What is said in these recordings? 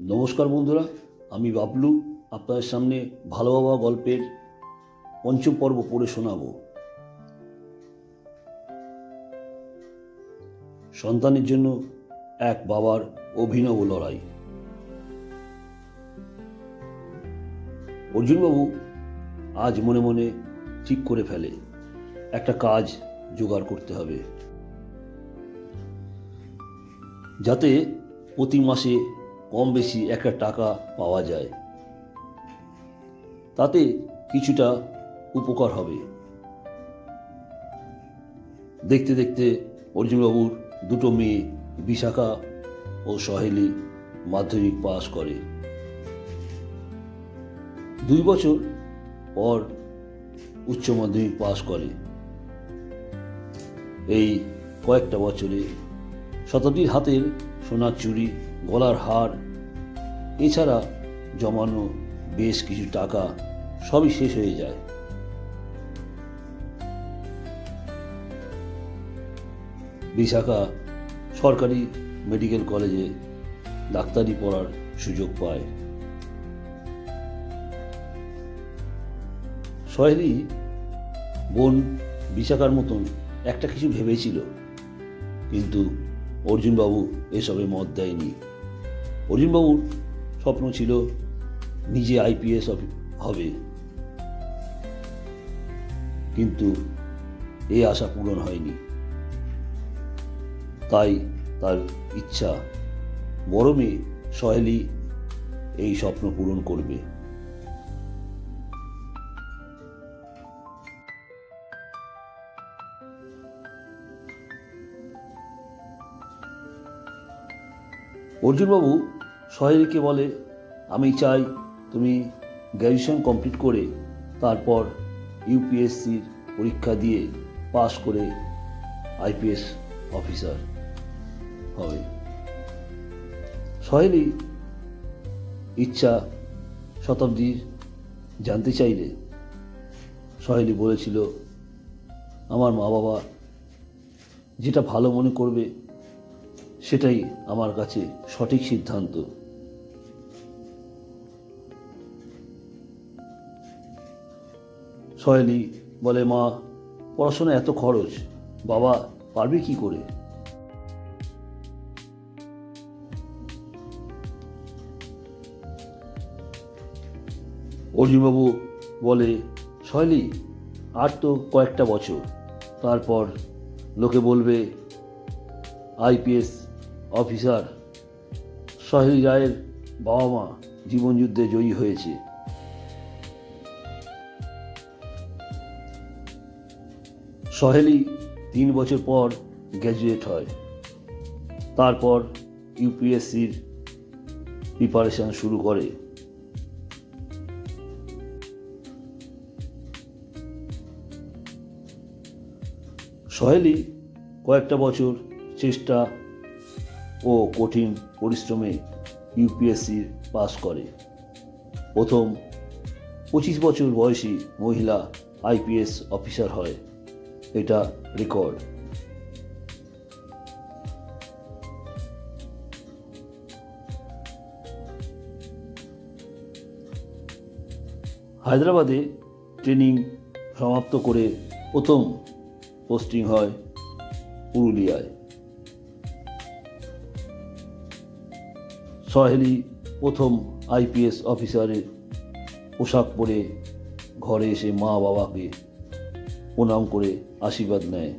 নমস্কার বন্ধুরা, আমি বাবলু আপনাদের সামনে ভালো বাবা গল্পের পঞ্চম পর্ব পড়ে শোনাব। সন্তানের জন্য এক বাবার অভিনব লড়াই। অর্জুনবাবু আজ মনে মনে ঠিক করে ফেলে একটা কাজ জোগাড় করতে হবে, যাতে প্রতি মাসে কম বেশি একটা টাকা পাওয়া যায়। তাতে কিছুটা উপকার হবে। দেখতে দেখতে অর্জুনবাবুর দুটো মেয়ে বিশাখা ও সহেলি মাধ্যমিক পাস করে। 2 বছর পর উচ্চ মাধ্যমিক পাস করে। এই কয়েকটা বছরে শতাব্দীর হাতের সোনার চুড়ি, গলার হার, এছাড়া জমানো বেশ কিছু টাকা সবই শেষ হয়ে যায়। বিশাখা সরকারি মেডিকেল কলেজে ডাক্তারি পড়ার সুযোগ পায়। সহেলি বোন বিশাখার মতন একটা কিছু ভেবেছিল, কিন্তু অর্জুনবাবু এসবে মত দেয়নি। অর্জুনবাবুর স্বপ্ন ছিল নিজে আইপিএস হবে, কিন্তু এই আশা পূরণ হয়নি। তাই তার ইচ্ছা বড় মেয়ে সহেলি এই স্বপ্ন পূরণ করবে। অর্জুনবাবু সহেলিকে বলে, আমি চাই তুমি গ্র্যাজুয়েশন কমপ্লিট করে তারপর ইউপিএসসির পরীক্ষা দিয়ে পাশ করে আইপিএস অফিসার হবে। সহেলি ইচ্ছা শতাব্দীর জানতে চাইলে সহেলি বলেছিল, আমার মা বাবা যেটা ভালো মনে করবে সেটাই আমার কাছে সঠিক সিদ্ধান্ত। সহেলি বলে, মা, পড়াশোনা এত খরচ, বাবা পারবে কি করে? অর্জুনবাবু বলে, সহেলি, আর তো কয়েকটা বছর, তারপর লোকে বলবে আইপিএস অফিসার সহেলি রায়ের বাবা মা জীবনযুদ্ধে জয়ী হয়েছে। সহেলি 3 বছর পর গ্র্যাজুয়েট হয়। তারপর ইউপিএসসির প্রিপারেশন শুরু করে। সহেলি কয়েকটা বছর চেষ্টা ও কঠিন পরিশ্রমে ইউপিএসসির পাস করে। প্রথম 25 বছর বয়সী মহিলা আইপিএস অফিসার হয়। এটা রেকর্ড। হায়দ্রাবাদে ট্রেনিং সমাপ্ত করে প্রথম পোস্টিং হয় পুরুলিয়ায়। সহেলি প্রথম আইপিএস অফিসারের পোশাক পরে ঘরে এসে মা বাবাকে প্রণাম করে আশীর্বাদ নেয়।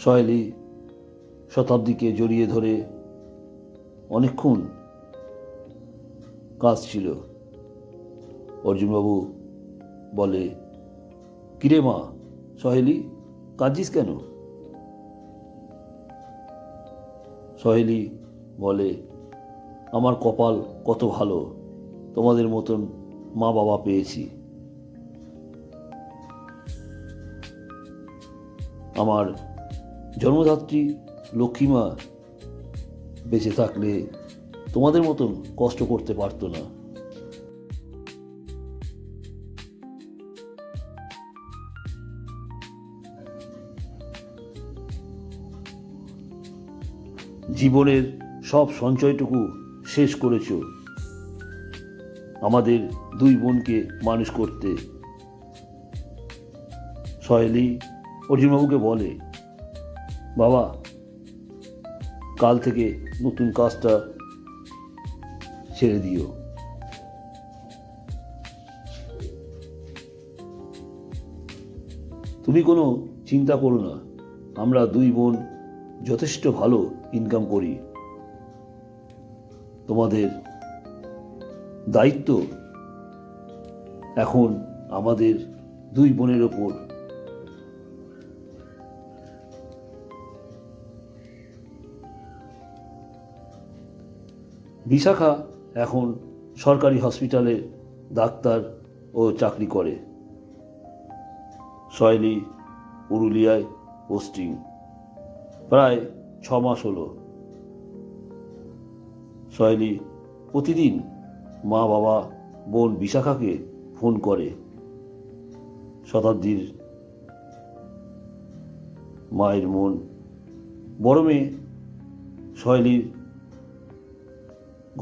সহেলি শতাব্দীকে জড়িয়ে ধরে অনেকক্ষণ কাঁদছিল। অর্জুনবাবু বলে, কিরে মা, সহেলি, কাঁদছিস কেন? সহেলি বলে, আমার কপাল কত ভালো, তোমাদের মতন মা বাবা পেয়েছি। আমার জন্মদাত্রী লক্ষ্মীমা বেঁচে থাকলে তোমাদের মতন কষ্ট করতে পারতো না। জীবনের সব সঞ্চয়টুকু শেষ করেছ আমাদের দুই বোনকে মানুষ করতে। সহেলি অর্জুনবাবুকে বলে, বাবা, কাল থেকে নতুন কাজটা ছেড়ে দিও। তুমি কোনো চিন্তা করো না, আমরা দুই বোন যথেষ্ট ভালো ইনকাম করি। তোমাদের দায়িত্ব এখন আমাদের দুই বোনের ওপর। বিশাখা এখন সরকারি হসপিটালে ডাক্তার ও চাকরি করে। সহেলি পুরুলিয়ায় পোস্টিং, প্রায় 6 মাস হলো। সহেলি প্রতিদিন মা, বাবা, বোন বিশাখাকে ফোন করে। শতাব্দীর মায়ের মন। বড় মেয়ে সহেলির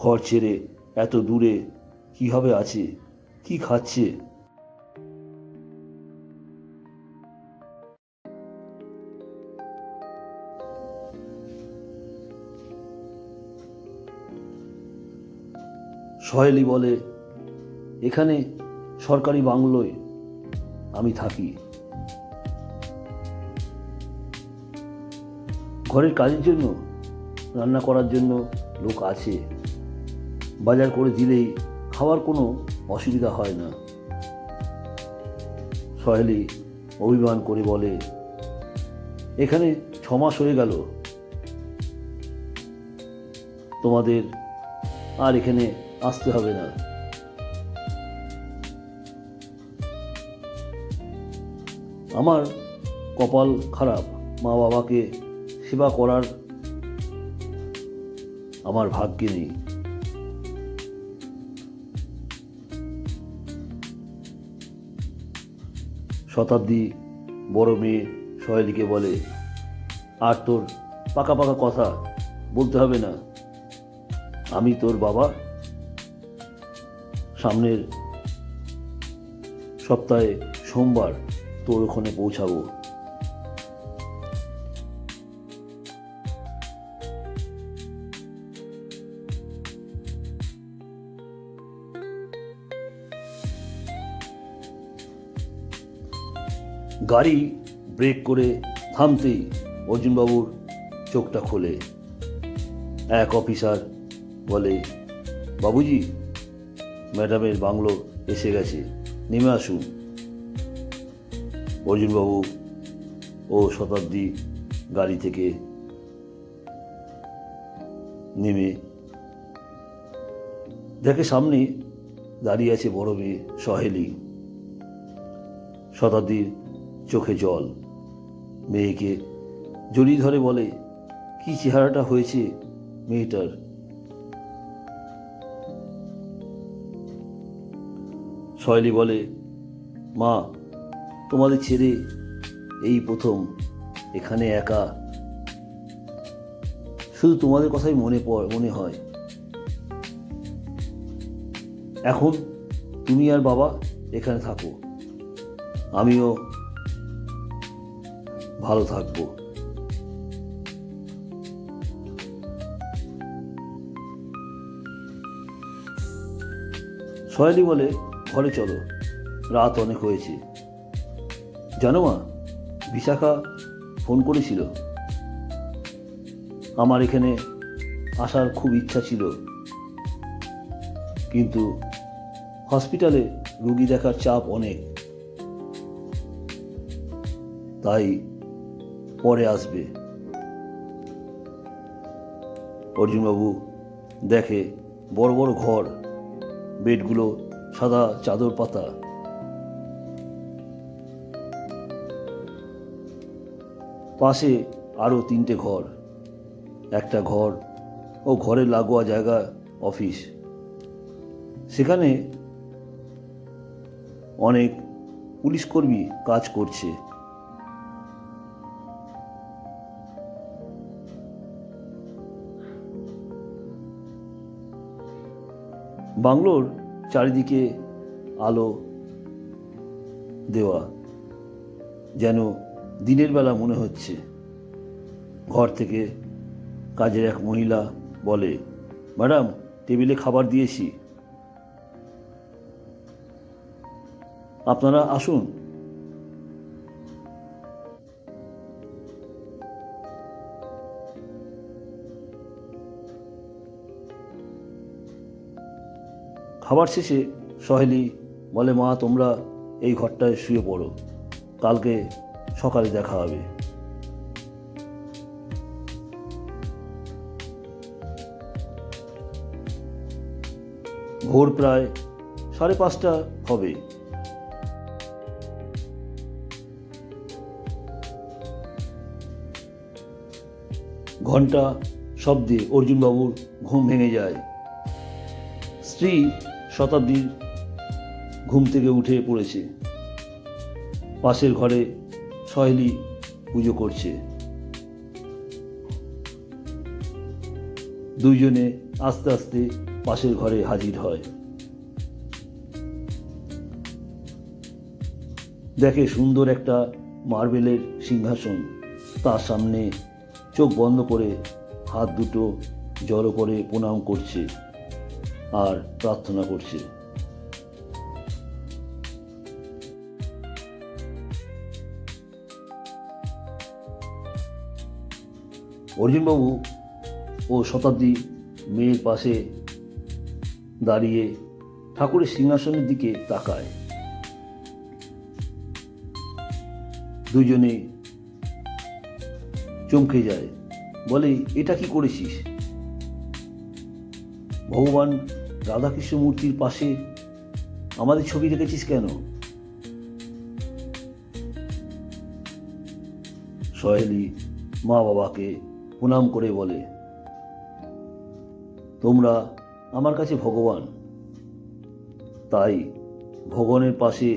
ঘর ছেড়ে এত দূরে কিভাবে আছে, কি খাচ্ছে। সহেলি বলে, এখানে সরকারি বাংলোয় আমি থাকি। ঘরের কাজের জন্য, রান্না করার জন্য লোক আছে। বাজার করে দিলেই খাওয়ার কোনো অসুবিধা হয় না। সহেলি অভিমান করে বলে, এখানে 6 মাস হয়ে গেল, তোমাদের আর এখানে আসতে হবে না। আমার কপাল খারাপ, মা বাবাকে সেবা করার আমার ভাগ্যে নেই। শতাব্দী বড় মেয়ে সহেলিকে বলে, আর তোর পাকা পাকা কথা বলতে হবে না, আমি তোর বাবা। সামনের সপ্তাহে সোমবার তোর ওখানে পৌঁছাবো। গাড়ি ব্রেক করে থামতেই অর্জুনবাবুর চোখটা খোলে। এক অফিসার বলে, বাবুজি, ম্যাডামের বাংলো এসে গেছে, নেমে আসুন। অর্জুনবাবু ও শতাব্দী গাড়ি থেকে নেমে দেখে সামনে দাঁড়িয়ে আছে বড় মেয়ে সহেলি। শতাব্দীর চোখে জল। মেয়েকে জড়িয়ে ধরে বলে, কি চেহারাটা হয়েছে মেয়েটার। সহেলি বলে, মা, তোমাদের ছেড়ে এই প্রথম এখানে একা, শুধু তোমাদের কথাই মনে হয়। এখন তুমি আর বাবা এখানে থাকো, আমিও ভালো থাকবো। সহেলি বলে, ঘরে চলো, রাত অনেক হয়েছে। জানো মা, বিশাখা ফোন করেছিল, আমার এখানে আসার খুব ইচ্ছা ছিল, কিন্তু হসপিটালে রোগী দেখার চাপ অনেক, তাই পরে আসবে। অর্জুনবাবু দেখে বড় বড় ঘর, বেডগুলো সাদা চাদর পাতা। পাশে আরো 3টে ঘর, একটা ঘর ও ঘরের লাগোয়া জায়গা অফিস। সেখানে অনেক পুলিশকর্মী কাজ করছে। বাংলোর চারিদিকে আলো দেওয়া, যেন দিনের বেলা মনে হচ্ছে। ঘর থেকে কাজের এক মহিলা বলে, ম্যাডাম, টেবিলে খাবার দিয়েছি, আপনারা আসুন। খাবার শেষে সহেলি বলে, মা, তোমরা এই ঘরটায় শুয়ে পড়ো, কালকে সকালে দেখা হবে। ভোর প্রায় 5:30 হবে। ঘন্টা শব্দে অর্জুনবাবুর ঘুম ভেঙে যায়। স্ত্রী শতাব্দীর ঘুম থেকে উঠে পড়েছে। পাশের ঘরে সহেলি পুজো করছে। দুইজনে আস্তে আস্তে পাশের ঘরে হাজির হয়। দেখে সুন্দর একটা মার্বেলের সিংহাসন, তার সামনে চোখ বন্ধ করে হাত দুটো জড়ো করে প্রণাম করছে আর প্রার্থনা করছে। অর্জুনবাবু ও শতাব্দী মেয়ের পাশে দাঁড়িয়ে ঠাকুরের সিংহাসনের দিকে তাকায়। দুজনে চমকে যায়, বলে, এটা কি করেছিস? ভগবান রাধাকৃষ্ণ মূর্তির পাশে আমাদের ছবি রেখেছিস কেন? সহেলি মা বাবাকে প্রণাম করে বলে, তোমরা আমার কাছে ভগবান, তাই ভগবানের পাশে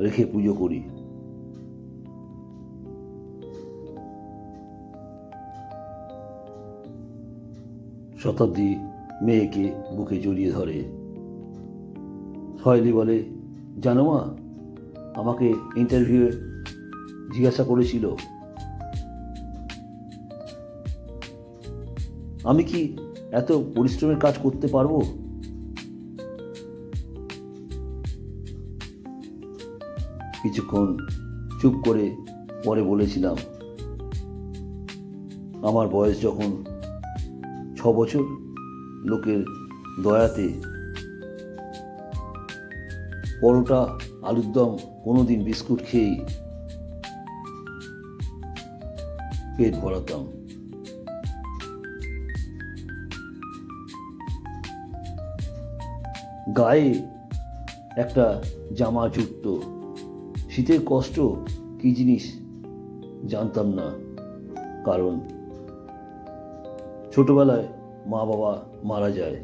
রেখে পুজো করি। শতাব্দী মেয়েকে বুকে জড়িয়ে ধরে। সহেলি বলে, জানো মা, আমাকে ইন্টারভিউয়ে জিজ্ঞাসা করেছিল আমি কি এত পরিশ্রমের কাজ করতে পারবো। কিছুক্ষণ চুপ করে পরে বলেছিলাম, আমার বয়স যখন 6 বছর, লোকের দয়াতে পরোটা, আলুর দম, কোনোদিন বিস্কুট খেয়েই পেট ভরাতাম। গায়ে একটা জামা জুটতো, শীতের কষ্ট কি জিনিস জানতাম না, কারণ ছোটবেলায় মা বাবা মারা যায়।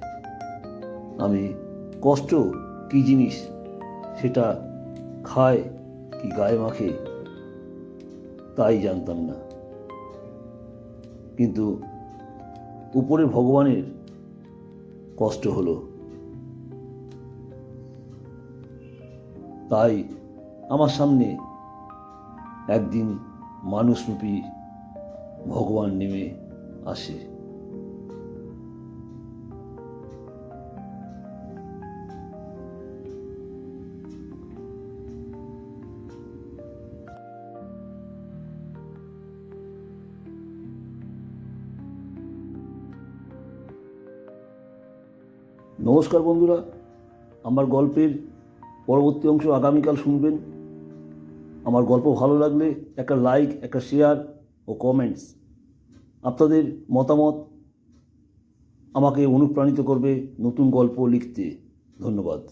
আমি কষ্ট কি জিনিস সেটা খায় কি গায়ে মাখে তাই জানতাম না, কিন্তু উপরে ভগবানের কষ্ট হলো, তাই আমার সামনে একদিন মানুষরূপী ভগবান নেমে আসে। নমস্কার বন্ধুরা, আমার গল্পের পরবর্তী অংশ আগামীকাল শুনবেন। আমার গল্প ভালো লাগলে একটা লাইক, একটা শেয়ার ও কমেন্টস, আপনাদের মতামত আমাকে অনুপ্রাণিত করবে নতুন গল্প লিখতে। ধন্যবাদ।